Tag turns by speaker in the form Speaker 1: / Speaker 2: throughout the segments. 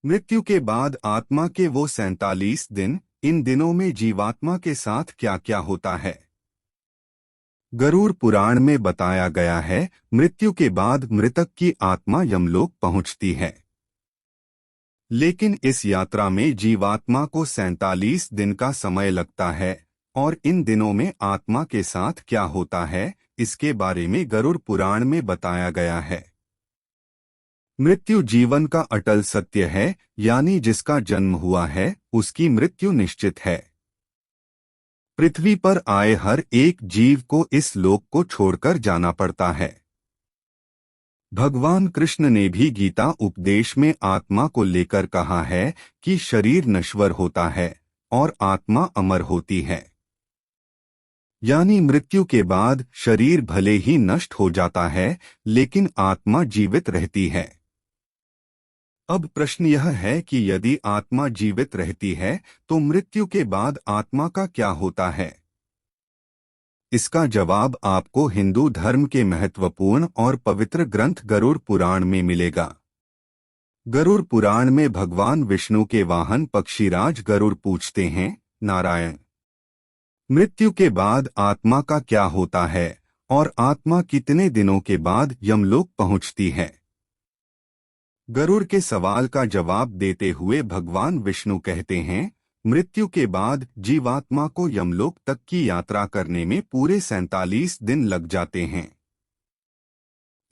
Speaker 1: मृत्यु के बाद आत्मा के वो 47 दिन, इन दिनों में जीवात्मा के साथ क्या क्या होता है। गरुड़ पुराण में बताया गया है, मृत्यु के बाद मृतक की आत्मा यमलोक पहुंचती है। लेकिन इस यात्रा में जीवात्मा को 47 दिन का समय लगता है, और इन दिनों में आत्मा के साथ क्या होता है, इसके बारे में गरुड़ पुराण में बताया गया है। मृत्यु जीवन का अटल सत्य है, यानी जिसका जन्म हुआ है उसकी मृत्यु निश्चित है। पृथ्वी पर आए हर एक जीव को इस लोक को छोड़कर जाना पड़ता है। भगवान कृष्ण ने भी गीता उपदेश में आत्मा को लेकर कहा है कि शरीर नश्वर होता है और आत्मा अमर होती है। यानी मृत्यु के बाद शरीर भले ही नष्ट हो जाता है, लेकिन आत्मा जीवित रहती है। अब प्रश्न यह है कि यदि आत्मा जीवित रहती है तो मृत्यु के बाद आत्मा का क्या होता है। इसका जवाब आपको हिंदू धर्म के महत्वपूर्ण और पवित्र ग्रंथ गरुड़ पुराण में मिलेगा। गरुड़ पुराण में भगवान विष्णु के वाहन पक्षीराज गरुड़ पूछते हैं, नारायण, मृत्यु के बाद आत्मा का क्या होता है और आत्मा कितने दिनों के बाद यमलोक पहुंचती है। गरुड़ के सवाल का जवाब देते हुए भगवान विष्णु कहते हैं, मृत्यु के बाद जीवात्मा को यमलोक तक की यात्रा करने में पूरे 47 दिन लग जाते हैं।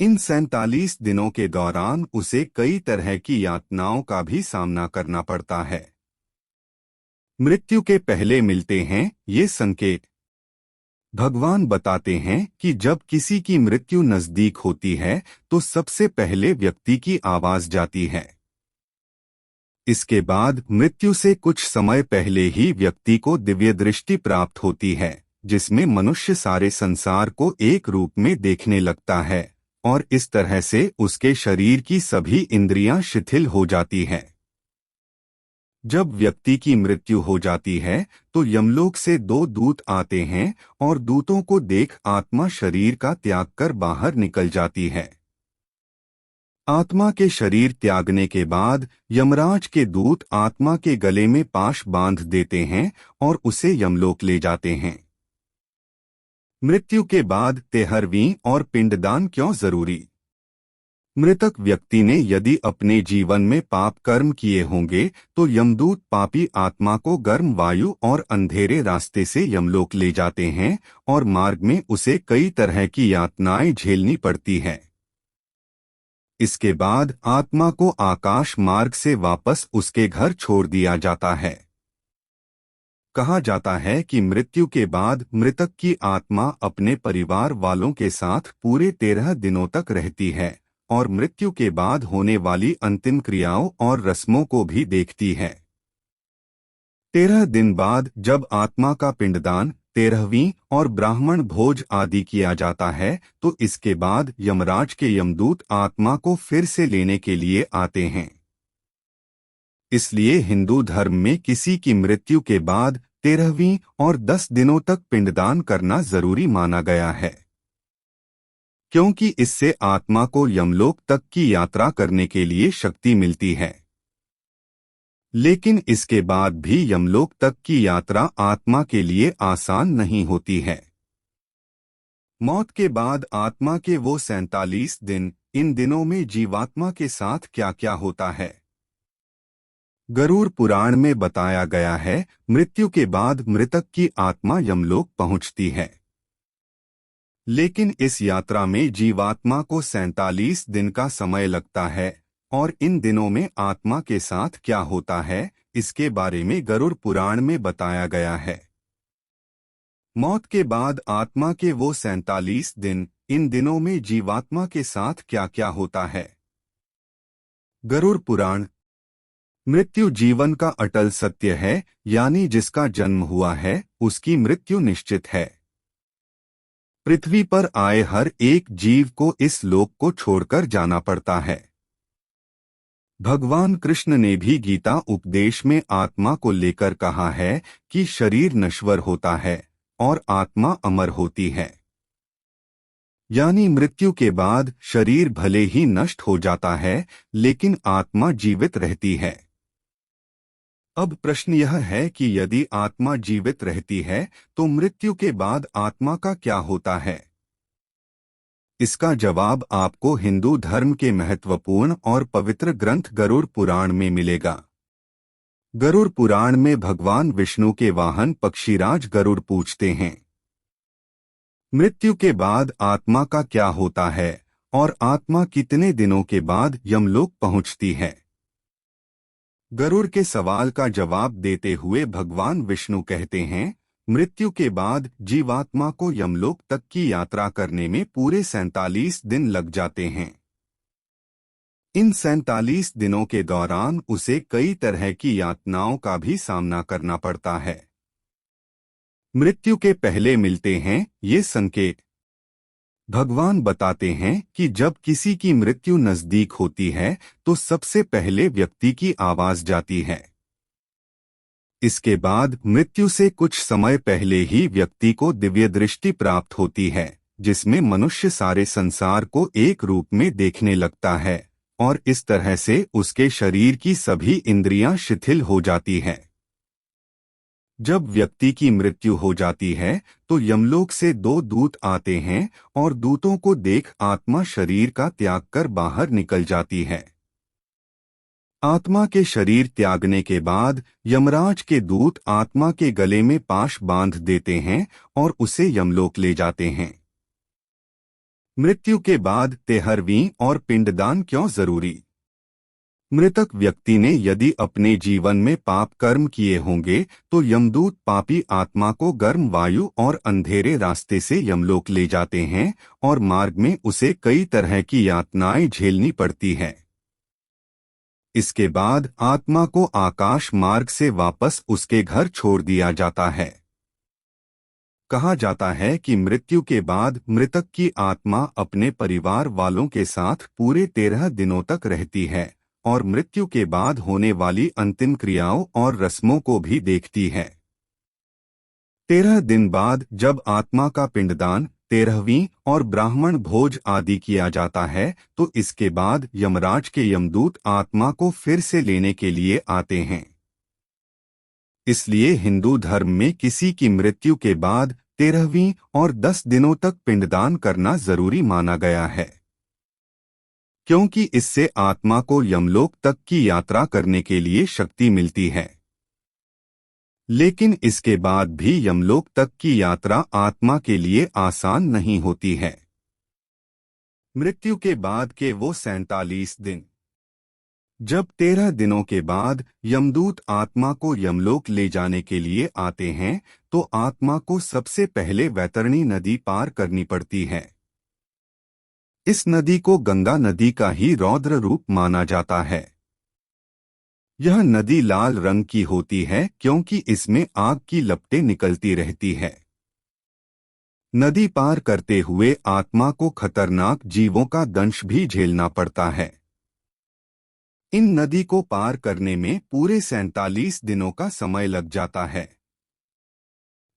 Speaker 1: इन 47 दिनों के दौरान उसे कई तरह की यातनाओं का भी सामना करना पड़ता है। मृत्यु के पहले मिलते हैं ये संकेत। भगवान बताते हैं कि जब किसी की मृत्यु नजदीक होती है तो सबसे पहले व्यक्ति की आवाज जाती है। इसके बाद मृत्यु से कुछ समय पहले ही व्यक्ति को दिव्य दृष्टि प्राप्त होती है, जिसमें मनुष्य सारे संसार को एक रूप में देखने लगता है, और इस तरह से उसके शरीर की सभी इंद्रियां शिथिल हो जाती हैं। जब व्यक्ति की मृत्यु हो जाती है तो यमलोक से 2 दूत आते हैं और दूतों को देख आत्मा शरीर का त्याग कर बाहर निकल जाती है। आत्मा के शरीर त्यागने के बाद यमराज के दूत आत्मा के गले में पाश बांध देते हैं और उसे यमलोक ले जाते हैं। मृत्यु के बाद 13वीं और पिंडदान क्यों जरूरी। मृतक व्यक्ति ने यदि अपने जीवन में पाप कर्म किए होंगे तो यमदूत पापी आत्मा को गर्म वायु और अंधेरे रास्ते से यमलोक ले जाते हैं और मार्ग में उसे कई तरह की यातनाएं झेलनी पड़ती है। इसके बाद आत्मा को आकाश मार्ग से वापस उसके घर छोड़ दिया जाता है। कहा जाता है कि मृत्यु के बाद मृतक की आत्मा अपने परिवार वालों के साथ पूरे 13 दिनों तक रहती है और मृत्यु के बाद होने वाली अंतिम क्रियाओं और रस्मों को भी देखती है। 13 दिन बाद जब आत्मा का पिंडदान, 13वीं और ब्राह्मण भोज आदि किया जाता है तो इसके बाद यमराज के यमदूत आत्मा को फिर से लेने के लिए आते हैं। इसलिए हिंदू धर्म में किसी की मृत्यु के बाद 13वीं और 10 दिनों तक पिंडदान करना जरूरी माना गया है, क्योंकि इससे आत्मा को यमलोक तक की यात्रा करने के लिए शक्ति मिलती है। लेकिन इसके बाद भी यमलोक तक की यात्रा आत्मा के लिए आसान नहीं होती है। मौत के बाद आत्मा के वो 47 दिन, इन दिनों में जीवात्मा के साथ क्या क्या होता है। गरुड़ पुराण में बताया गया है, मृत्यु के बाद मृतक की आत्मा यमलोक पहुंचती है। लेकिन इस यात्रा में जीवात्मा को 47 दिन का समय लगता है, और इन दिनों में आत्मा के साथ क्या होता है इसके बारे में गरुड़ पुराण में बताया गया है। मौत के बाद आत्मा के वो 47 दिन, इन दिनों में जीवात्मा के साथ क्या क्या होता है। गरुड़ पुराण। मृत्यु जीवन का अटल सत्य है, यानी जिसका जन्म हुआ है उसकी मृत्यु निश्चित है। पृथ्वी पर आए हर एक जीव को इस लोक को छोड़कर जाना पड़ता है। भगवान कृष्ण ने भी गीता उपदेश में आत्मा को लेकर कहा है कि शरीर नश्वर होता है और आत्मा अमर होती है। यानी मृत्यु के बाद शरीर भले ही नष्ट हो जाता है, लेकिन आत्मा जीवित रहती है। अब प्रश्न यह है कि यदि आत्मा जीवित रहती है तो मृत्यु के बाद आत्मा का क्या होता है। इसका जवाब आपको हिंदू धर्म के महत्वपूर्ण और पवित्र ग्रंथ गरुड़ पुराण में मिलेगा। गरुड़ पुराण में भगवान विष्णु के वाहन पक्षीराज गरुड़ पूछते हैं, मृत्यु के बाद आत्मा का क्या होता है और आत्मा कितने दिनों के बाद यमलोक पहुंचती है। गरुड़ के सवाल का जवाब देते हुए भगवान विष्णु कहते हैं, मृत्यु के बाद जीवात्मा को यमलोक तक की यात्रा करने में पूरे 47 दिन लग जाते हैं। इन 47 दिनों के दौरान उसे कई तरह की यातनाओं का भी सामना करना पड़ता है। मृत्यु के पहले मिलते हैं ये संकेत। भगवान बताते हैं कि जब किसी की मृत्यु नजदीक होती है तो सबसे पहले व्यक्ति की आवाज जाती है। इसके बाद मृत्यु से कुछ समय पहले ही व्यक्ति को दिव्य दृष्टि प्राप्त होती है, जिसमें मनुष्य सारे संसार को एक रूप में देखने लगता है और इस तरह से उसके शरीर की सभी इंद्रियां शिथिल हो जाती हैं। जब व्यक्ति की मृत्यु हो जाती है तो यमलोक से 2 दूत आते हैं और दूतों को देख आत्मा शरीर का त्याग कर बाहर निकल जाती है। आत्मा के शरीर त्यागने के बाद यमराज के दूत आत्मा के गले में पाश बांध देते हैं और उसे यमलोक ले जाते हैं। मृत्यु के बाद 13वीं और पिंडदान क्यों जरूरी। मृतक व्यक्ति ने यदि अपने जीवन में पाप कर्म किए होंगे तो यमदूत पापी आत्मा को गर्म वायु और अंधेरे रास्ते से यमलोक ले जाते हैं और मार्ग में उसे कई तरह की यातनाएं झेलनी पड़ती है। इसके बाद आत्मा को आकाश मार्ग से वापस उसके घर छोड़ दिया जाता है। कहा जाता है कि मृत्यु के बाद मृतक की आत्मा अपने परिवार वालों के साथ पूरे 13 दिनों तक रहती है और मृत्यु के बाद होने वाली अंतिम क्रियाओं और रस्मों को भी देखती है। 13 दिन बाद जब आत्मा का पिंडदान, 13वीं और ब्राह्मण भोज आदि किया जाता है तो इसके बाद यमराज के यमदूत आत्मा को फिर से लेने के लिए आते हैं। इसलिए हिंदू धर्म में किसी की मृत्यु के बाद 13वीं और 10 दिनों तक पिंडदान करना जरूरी माना गया है, क्योंकि इससे आत्मा को यमलोक तक की यात्रा करने के लिए शक्ति मिलती है। लेकिन इसके बाद भी यमलोक तक की यात्रा आत्मा के लिए आसान नहीं होती है। मृत्यु के बाद के वो 47 दिन। जब 13 दिनों के बाद यमदूत आत्मा को यमलोक ले जाने के लिए आते हैं तो आत्मा को सबसे पहले वैतरणी नदी पार करनी पड़ती है। इस नदी को गंगा नदी का ही रौद्र रूप माना जाता है। यह नदी लाल रंग की होती है क्योंकि इसमें आग की लपटें निकलती रहती है। नदी पार करते हुए आत्मा को खतरनाक जीवों का दंश भी झेलना पड़ता है। इन नदी को पार करने में पूरे 47 दिनों का समय लग जाता है।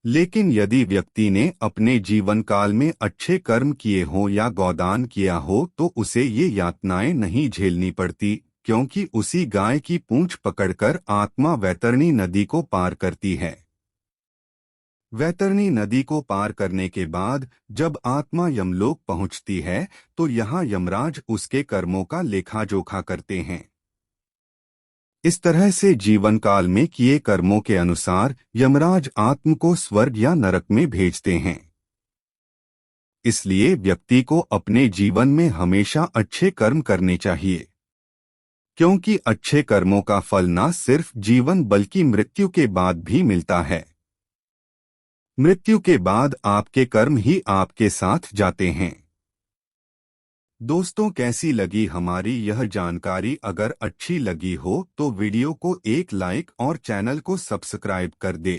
Speaker 1: लेकिन यदि व्यक्ति ने अपने जीवन काल में अच्छे कर्म किए हों या गोदान किया हो तो उसे ये यातनाएं नहीं झेलनी पड़ती, क्योंकि उसी गाय की पूंछ पकड़कर आत्मा वैतरणी नदी को पार करती है। वैतरणी नदी को पार करने के बाद जब आत्मा यमलोक पहुंचती है तो यहाँ यमराज उसके कर्मों का लेखा जोखा करते हैं। इस तरह से जीवन काल में किए कर्मों के अनुसार यमराज आत्म को स्वर्ग या नरक में भेजते हैं। इसलिए व्यक्ति को अपने जीवन में हमेशा अच्छे कर्म करने चाहिए, क्योंकि अच्छे कर्मों का फल न सिर्फ जीवन बल्कि मृत्यु के बाद भी मिलता है। मृत्यु के बाद आपके कर्म ही आपके साथ जाते हैं। दोस्तों, कैसी लगी हमारी यह जानकारी? अगर अच्छी लगी हो तो वीडियो को एक लाइक और चैनल को सब्सक्राइब कर दे।